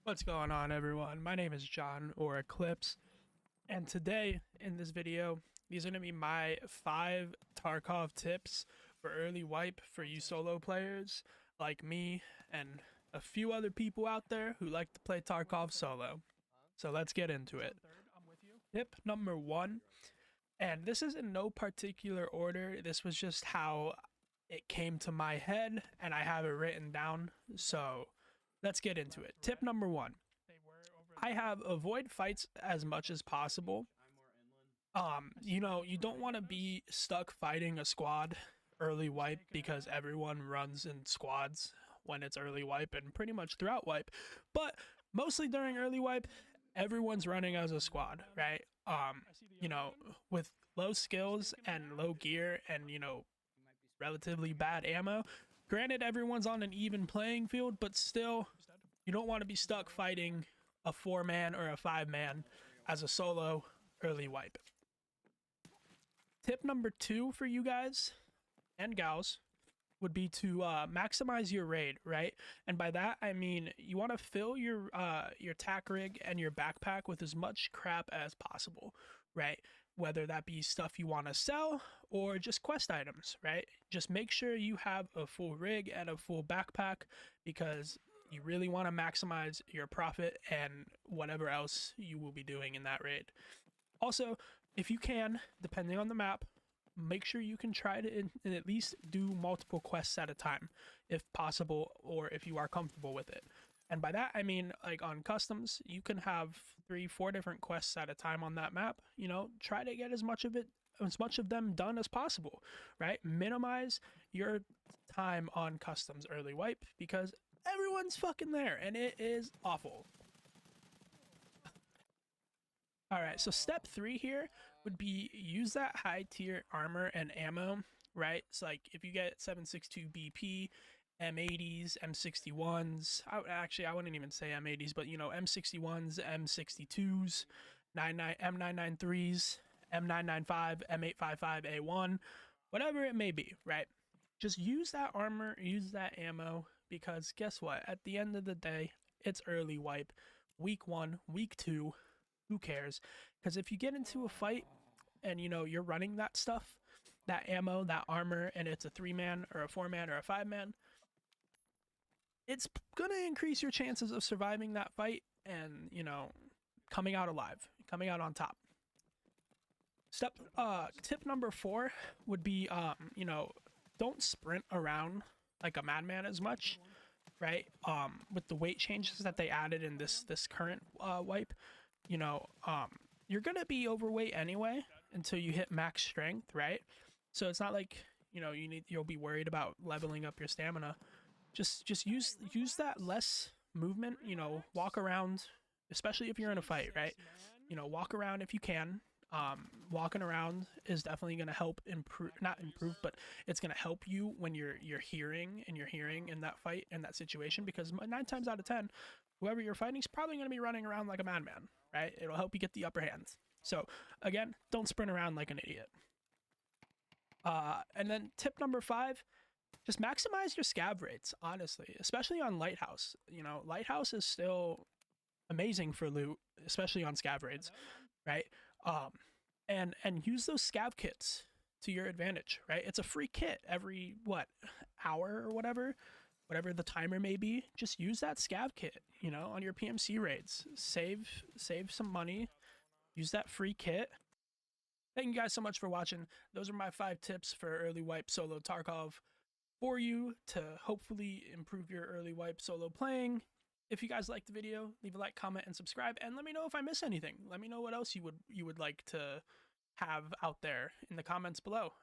What's going on, everyone? My name is John, or Eclipse, and today in this video, these are going to be my 5 Tarkov tips for early wipe for you solo players like me and a few other people out there who like to play Tarkov solo. So let's get into it. Tip number 1, and this is in no particular order, this was just how it came to my head and I have it written down, so let's get into it. Tip number 1. I have avoid fights as much as possible. You don't want to be stuck fighting a squad early wipe because everyone runs in squads when it's early wipe and pretty much throughout wipe. But mostly during early wipe, everyone's running as a squad, right? With low skills and low gear and, relatively bad ammo. Granted, everyone's on an even playing field, but still, you don't want to be stuck fighting a 4-man or a 5-man as a solo early wipe. Tip number 2 for you guys and gals would be to maximize your raid, right? And by that, I mean you want to fill your tack rig and your backpack with as much crap as possible, right? Whether that be stuff you want to sell or just quest items, right? Just make sure you have a full rig and a full backpack because you really want to maximize your profit and whatever else you will be doing in that raid. Also, if you can, depending on the map, make sure you can try to at least do multiple quests at a time if possible, or if you are comfortable with it. And by that, I mean, like on customs, you can have 3-4 different quests at a time on that map. Try to get as much of them done as possible, right? Minimize your time on customs early wipe because everyone's fucking there and it is awful. All right, so step 3 here would be use that high tier armor and ammo, right? It's like if you get 7.62 BP, M80s, M61s. I wouldn't even say M80s, but M61s, M62s, M993s, M995, M855A1, whatever it may be, right? Just use that armor, use that ammo, because guess what? At the end of the day, it's early wipe. Week 1, week 2, who cares? Because if you get into a fight and you're running that stuff, that ammo, that armor, and it's a 3-man or a 4-man or a 5-man, it's gonna increase your chances of surviving that fight and coming out alive, coming out on top. Tip number 4 would be don't sprint around like a madman as much, right? With the weight changes that they added in this current wipe, you're gonna be overweight anyway until you hit max strength, right? So it's not like you'll be worried about leveling up your stamina. Just use that less movement, walk around, especially if you're in a fight, right? Walk around if you can. Walking around is definitely going to help not improve, but it's going to help you when you're hearing in that fight, in that situation, because 9 times out of 10, whoever you're fighting is probably going to be running around like a madman, right? It'll help you get the upper hand. So again, don't sprint around like an idiot. And then tip number 5, just maximize your scav rates, honestly, especially on Lighthouse. Lighthouse is still amazing for loot, especially on scav raids, right? And use those scav kits to your advantage, right? It's a free kit every hour or whatever the timer may be. Just use that scav kit, on your PMC raids. Save some money. Use that free kit. Thank you guys so much for watching. Those are my 5 tips for early wipe solo Tarkov for you to hopefully improve your early wipe solo playing. If you guys liked the video, leave a like, comment, and subscribe, and let me know if I miss anything. Let me know what else you would like to have out there in the comments below.